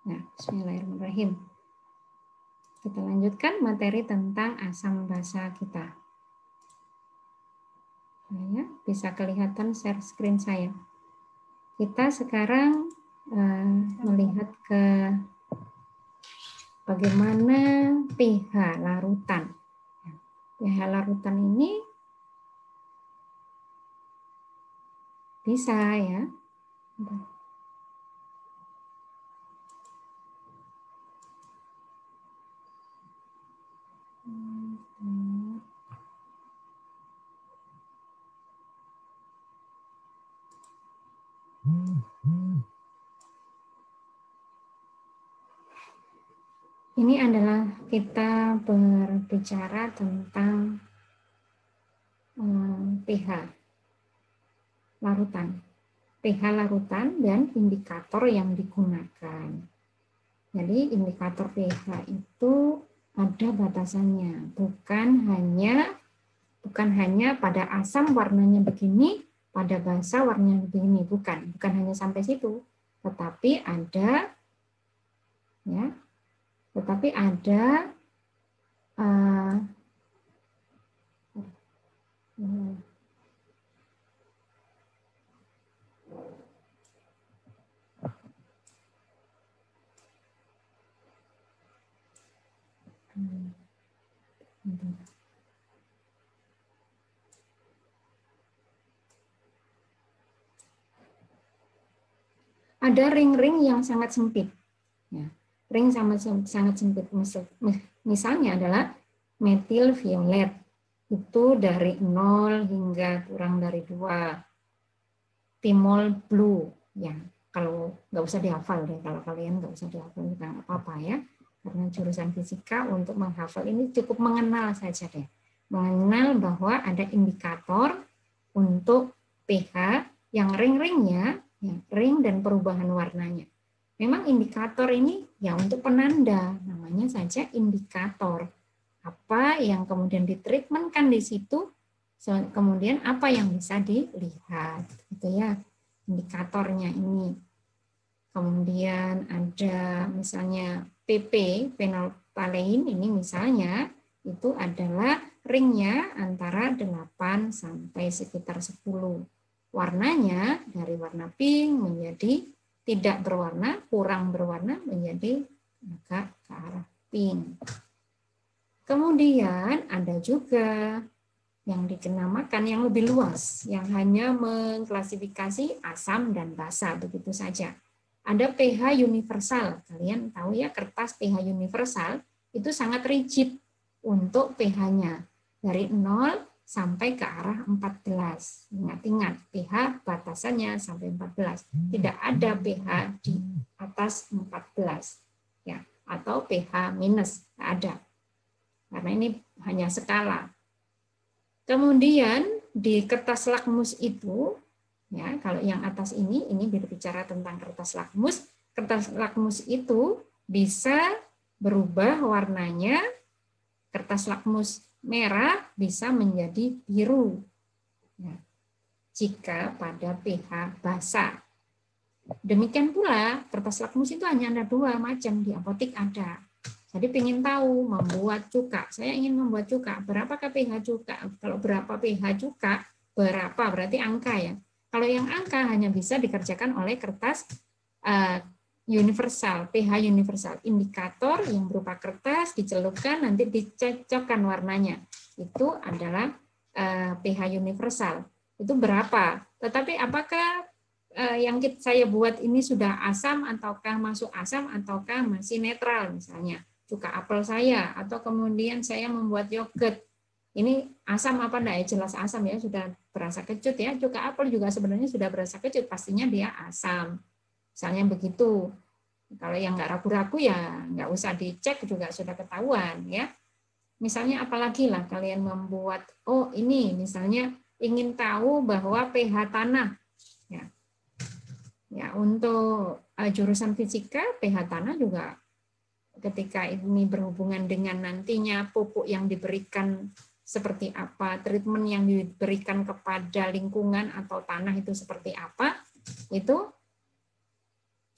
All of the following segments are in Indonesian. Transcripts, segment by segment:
Ya, bismillahirrahmanirrahim. Kita lanjutkan materi tentang asam basa kita. Nah, ya, bisa kelihatan share screen saya. Kita sekarang melihat ke bagaimana pH larutan. pH larutan ini bisa ya. Ini adalah kita berbicara tentang pH larutan. pH larutan dan indikator yang digunakan. Jadi indikator pH itu ada batasannya, bukan hanya pada asam warnanya begini, pada basa warnanya begini, bukan hanya sampai situ, tetapi ada ada ring-ring yang sangat sempit. Ya, ring sangat sempit. Misalnya adalah metil violet. Itu dari 0 hingga kurang dari 2. Timol blue. Ya, kalau nggak usah dihafal deh. Kalau kalian nggak usah dihafal, nggak apa-apa ya. Karena jurusan fisika untuk menghafal ini cukup mengenal saja deh. Mengenal bahwa ada indikator untuk pH yang ring-ringnya, ya, ring dan perubahan warnanya. Memang indikator ini ya untuk penanda, namanya saja indikator. Apa yang kemudian ditreatmentkan di situ, kemudian apa yang bisa dilihat, gitu ya, indikatornya ini. Kemudian ada misalnya PP, phenolphthalein, ini misalnya itu adalah ringnya antara 8 sampai sekitar 10. Warnanya dari warna pink menjadi tidak berwarna, kurang berwarna menjadi agak ke arah pink. Kemudian ada juga yang dikenamakan yang lebih luas, yang hanya mengklasifikasi asam dan basa, begitu saja. Ada pH universal. Kalian tahu ya, kertas pH universal itu sangat rigid untuk pH-nya. Dari 0 sampai ke arah 14. Ingat-ingat, pH batasannya sampai 14. Tidak ada pH di atas 14. Ya, atau pH minus, tidak ada. Karena ini hanya skala. Kemudian di kertas lakmus itu, ya, kalau yang atas ini berbicara tentang kertas lakmus. Kertas lakmus itu bisa berubah warnanya. Kertas lakmus merah bisa menjadi biru, ya, jika pada pH basa. Demikian pula kertas lakmus itu hanya ada 2 macam, di apotik ada. Jadi ingin tahu membuat cuka, saya ingin membuat cuka, berapakah pH cuka? Kalau berapa pH cuka, berapa berarti angka ya. Kalau yang angka hanya bisa dikerjakan oleh kertas universal, pH universal, indikator yang berupa kertas dicelupkan, nanti dicocokkan warnanya. Itu adalah pH universal. Itu berapa? Tetapi apakah yang saya buat ini sudah asam ataukah masuk asam ataukah masih netral misalnya? Cuka apel saya, atau kemudian saya membuat yogurt. Ini asam apa enggak ya? Jelas asam ya, sudah berasa kecut ya. Cuka apel juga sebenarnya sudah berasa kecut, pastinya dia asam. Misalnya begitu. Kalau yang nggak ragu-ragu ya nggak usah dicek juga sudah ketahuan ya. Misalnya apalagi lah kalian membuat, oh ini misalnya ingin tahu bahwa pH tanah. Ya, untuk jurusan fisika pH tanah juga ketika ini berhubungan dengan nantinya pupuk yang diberikan seperti apa, treatment yang diberikan kepada lingkungan atau tanah itu seperti apa, itu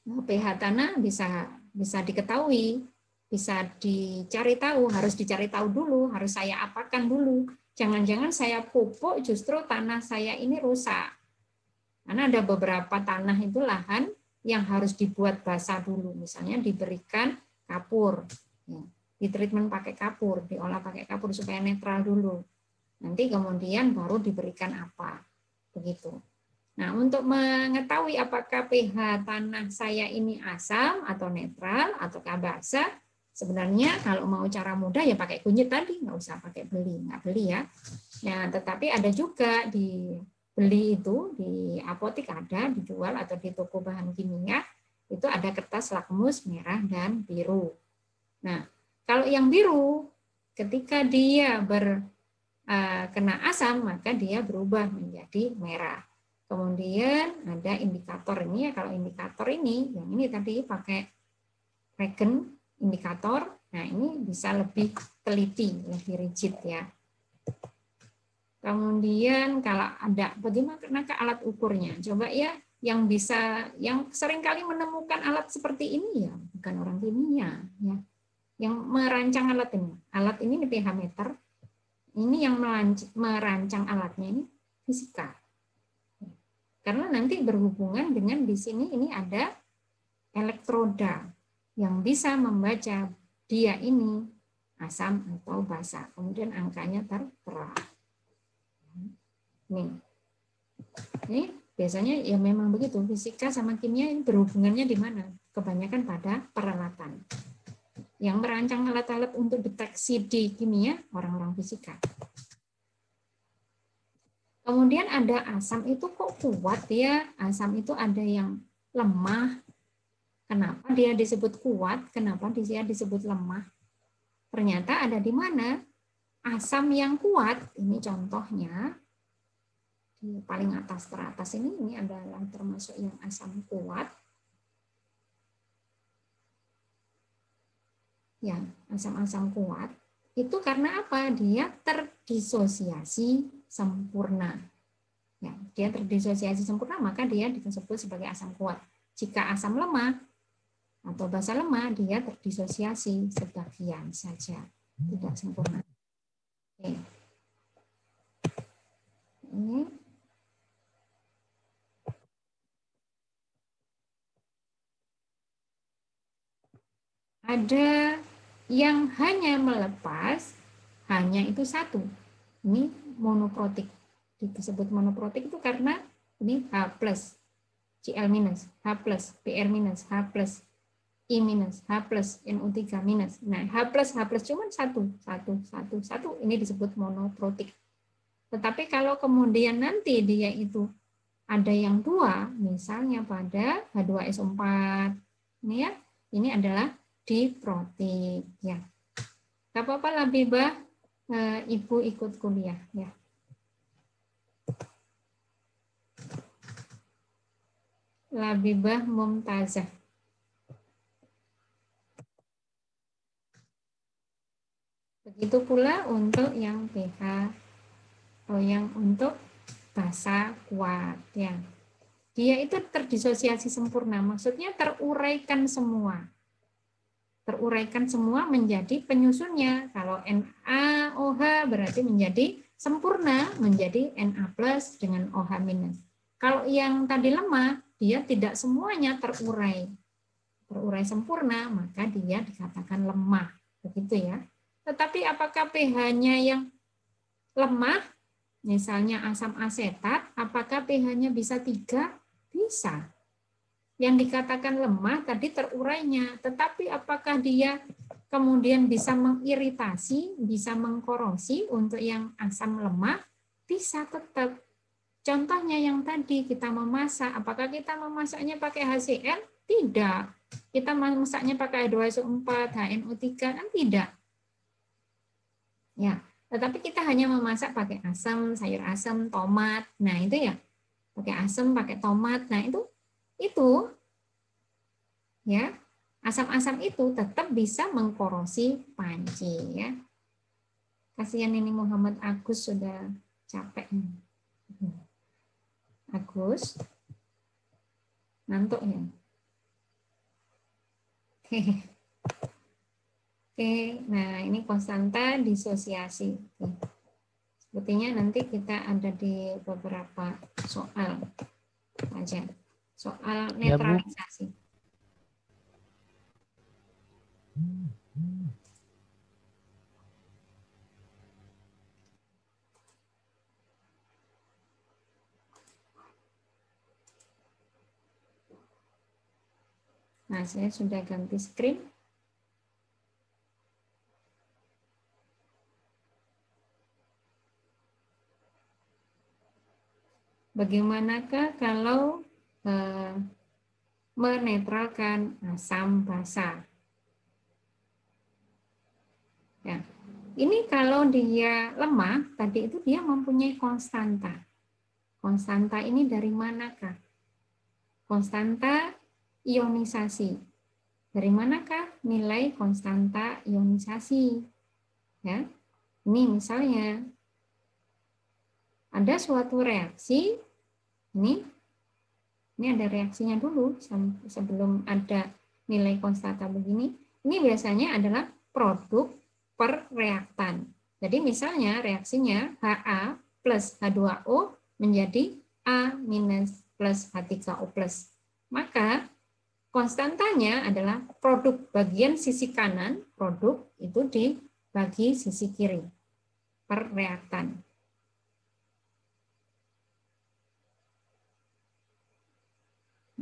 pH tanah bisa bisa diketahui, bisa dicari tahu, harus dicari tahu dulu, harus saya apakan dulu. Jangan-jangan saya pupuk justru tanah saya ini rusak. Karena ada beberapa tanah itu lahan yang harus dibuat basah dulu, misalnya diberikan kapur, ya, di treatment pakai kapur, diolah pakai kapur supaya netral dulu. Nanti kemudian baru diberikan apa, begitu. Nah, untuk mengetahui apakah pH tanah saya ini asam atau netral ataukah basa, sebenarnya kalau mau cara mudah ya pakai kunyit tadi, nggak usah pakai nggak beli ya. Nah, tetapi ada juga beli itu di apotek ada dijual atau di toko bahan kimia itu ada kertas lakmus merah dan biru. Nah, kalau yang biru ketika dia kena asam maka dia berubah menjadi merah. Kemudian ada indikator ini ya, kalau indikator ini, yang ini tadi pakai regen indikator, nah ini bisa lebih teliti, lebih rigid ya. Kemudian kalau ada bagaimana alat ukurnya? Coba ya yang sering kali menemukan alat seperti ini ya, bukan orang kimia ya. Yang merancang alat ini. Alat ini pH meter. Ini yang merancang alatnya ini fisika. Karena nanti berhubungan dengan di sini ini ada elektroda yang bisa membaca dia ini asam atau basa. Kemudian angkanya tertera. Ini biasanya ya memang begitu. Fisika sama kimia ini berhubungannya di mana? Kebanyakan pada peralatan. Yang merancang alat-alat untuk deteksi di kimia orang-orang fisika. Kemudian ada asam itu kok kuat ya, asam itu ada yang lemah. Kenapa dia disebut kuat? Kenapa dia disebut lemah? Ternyata ada di mana? Asam yang kuat, ini contohnya, di paling atas teratas ini adalah termasuk yang asam kuat. Ya, asam-asam kuat. Itu karena apa? Dia terdisosiasi sempurna. Ya, dia terdisosiasi sempurna, maka dia disebut sebagai asam kuat. Jika asam lemah atau basa lemah, dia terdisosiasi sebagian saja, tidak sempurna. Oke. Ini ada yang hanya melepas, hanya itu satu. Ini monoprotik. Disebut monoprotik itu karena ini H+, Cl-, H+, Br-, H+, I-, H+, NO3-. Nah, H+, cuma satu. Ini disebut monoprotik. Tetapi kalau kemudian nanti dia itu ada yang dua, misalnya pada H2SO4, ini ya, ini adalah diprotik ya. Gak apa-apa lah Bibah, Ibu ikut kuliah ya. Labibah Mumtazah. Begitu pula untuk yang pH atau yang untuk basa kuat ya. Dia itu terdisosiasi sempurna, maksudnya teruraikan semua. Teruraikan semua menjadi penyusunnya. Kalau NaOH berarti menjadi sempurna, menjadi Na+ dengan OH-. Kalau yang tadi lemah, dia tidak semuanya terurai sempurna, maka dia dikatakan lemah. Begitu ya. Tetapi apakah pH-nya yang lemah, misalnya asam asetat, apakah pH-nya bisa 3? Bisa. Yang dikatakan lemah tadi terurainya, tetapi apakah dia kemudian bisa mengiritasi, bisa mengkorosi untuk yang asam lemah? Bisa tetap. Contohnya yang tadi kita memasak, apakah kita memasaknya pakai HCl? Tidak. Kita memasaknya pakai H2SO4, HNO3 kan tidak. Ya, tetapi kita hanya memasak pakai asam, sayur asam, tomat. Nah, itu ya. Pakai asam, pakai tomat. Nah, itu ya. Asam-asam itu tetap bisa mengkorosi panci ya. Kasihan ini Muhammad Agus sudah capek. Agus, ngantuk ya. Oke, nah ini konstanta disosiasi. Oke. Sepertinya nanti kita ada di beberapa soal aja. Soal Ya, Bu. netralisasi. Nah, saya sudah ganti screen. Bagaimanakah kalau menetralkan asam basa? Ya. Ini kalau dia lemah, tadi itu dia mempunyai konstanta. Konstanta ini dari manakah? Konstanta ionisasi. Dari manakah nilai konstanta ionisasi? Ya. Ini misalnya ada suatu reaksi, ini ada reaksinya dulu sebelum ada nilai konstanta begini. Ini biasanya adalah produk per reaktan. Jadi misalnya reaksinya Ha plus H2O menjadi A minus plus H3O plus. Maka konstantanya adalah produk bagian sisi kanan, produk itu dibagi sisi kiri per reaktan.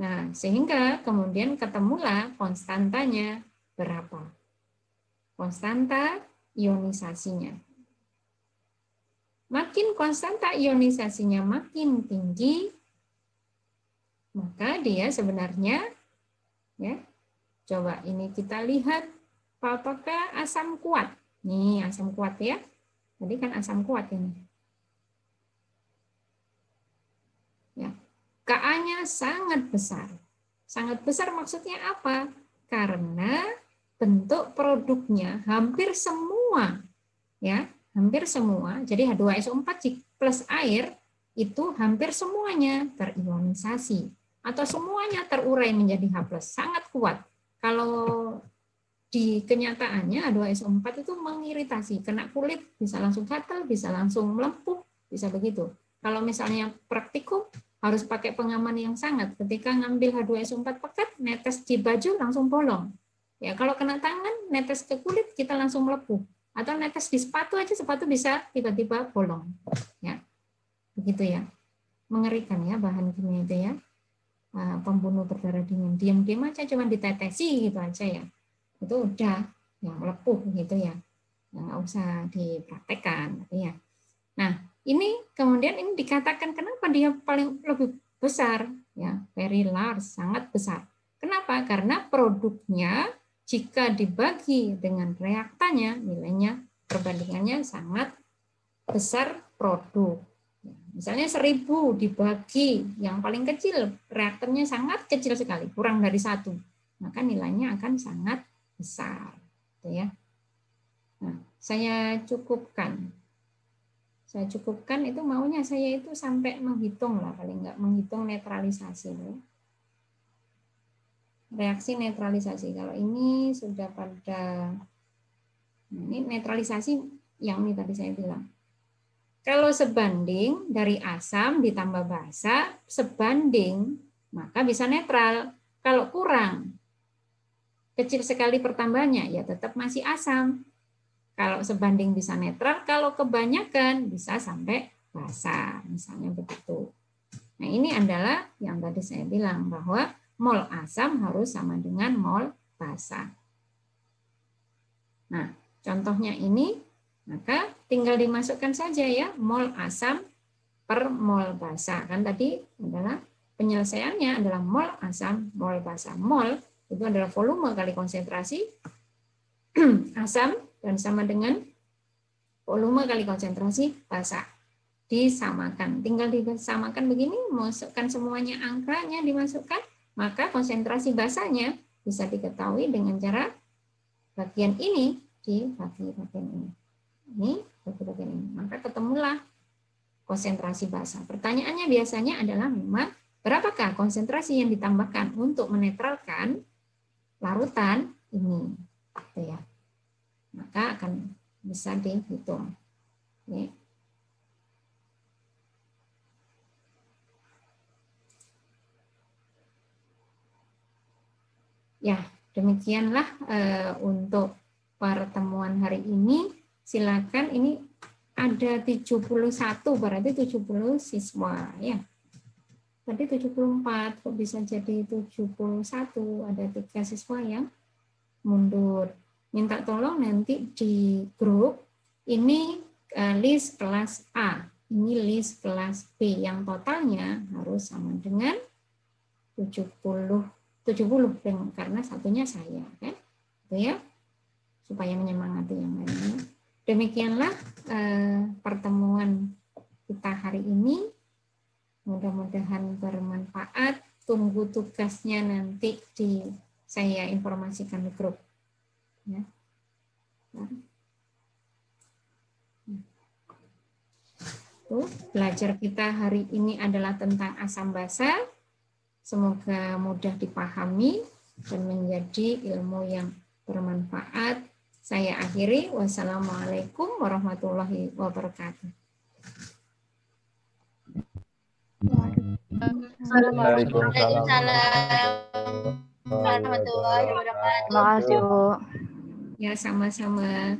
Nah, sehingga kemudian ketemulah konstantanya berapa. Konstanta ionisasinya. Makin konstanta ionisasinya makin tinggi, maka dia sebenarnya, ya, coba ini kita lihat apakah asam kuat. Nih asam kuat ya. Tadi kan asam kuat ini. Ya. Ka-nya sangat besar. Sangat besar maksudnya apa? Karena bentuk produknya hampir semua, ya, hampir semua. Jadi H2SO4 plus air itu hampir semuanya terionisasi atau semuanya terurai menjadi H+, sangat kuat. Kalau di kenyataannya H2SO4 itu mengiritasi, kena kulit bisa langsung gatal, bisa langsung melepuh, bisa begitu. Kalau misalnya praktikum harus pakai pengaman yang sangat. Ketika ngambil H2SO4 pekat, netes di baju langsung bolong. Ya, kalau kena tangan, netes ke kulit kita langsung melepuh. Atau netes di sepatu aja, sepatu bisa tiba-tiba bolong. Ya, begitu ya. Mengerikan ya bahan kimia itu ya. Pembunuh berdarah dingin. Diam-diam aja cuma ditetesi gitu aja ya. Itu udah yang melepuh gitu ya. Nggak usah dipraktekkan ya. Nah, ini kemudian ini dikatakan kenapa dia paling lebih besar ya, very large, sangat besar. Kenapa? Karena produknya jika dibagi dengan reaktannya nilainya perbandingannya sangat besar produk. Misalnya 1000 dibagi yang paling kecil, reaktannya sangat kecil sekali, kurang dari 1, maka nilainya akan sangat besar. Gitu ya. Nah, saya cukupkan itu maunya saya itu sampai menghitung lah, paling nggak menghitung netralisasi. Reaksi netralisasi. Kalau ini sudah pada, ini netralisasi yang ini tadi saya bilang. Kalau sebanding dari asam ditambah basa, sebanding, maka bisa netral. Kalau kurang, kecil sekali pertambahannya, ya tetap masih asam. Kalau sebanding bisa netral, kalau kebanyakan bisa sampai basa, misalnya begitu. Nah, ini adalah yang tadi saya bilang bahwa mol asam harus sama dengan mol basa. Nah, contohnya ini, maka tinggal dimasukkan saja ya, mol asam per mol basa. Kan tadi adalah penyelesaiannya adalah mol asam, mol basa. Mol itu adalah volume kali konsentrasi asam dan sama dengan volume kali konsentrasi basa. Disamakan. Tinggal disamakan begini, masukkan semuanya angkanya dimasukkan, maka konsentrasi basanya bisa diketahui dengan cara bagian ini dibagi bagian ini. Ini bagi bagian ini. Maka ketemulah konsentrasi basa. Pertanyaannya biasanya adalah memang berapakah konsentrasi yang ditambahkan untuk menetralkan larutan ini, gitu ya. Maka akan bisa dihitung. Oke. Ya, demikianlah untuk pertemuan hari ini. Silakan, ini ada 71, berarti 70 siswa ya. Tadi 74, kok bisa jadi 71? Ada 3 siswa yang mundur. Minta tolong nanti di grup, ini list kelas A, ini list kelas B, yang totalnya harus sama dengan 70 karena satunya saya, kan? Itu ya, supaya menyemangati yang lainnya. Demikianlah pertemuan kita hari ini. Mudah-mudahan bermanfaat. Tunggu tugasnya nanti saya informasikan di grup. Ya. Tuh, belajar kita hari ini adalah tentang asam basa. Semoga mudah dipahami dan menjadi ilmu yang bermanfaat. Saya akhiri. Wassalamualaikum warahmatullahi wabarakatuh. Waalaikumsalam warahmatullahi wabarakatuh. Terima kasih, Bu. Ya, sama-sama.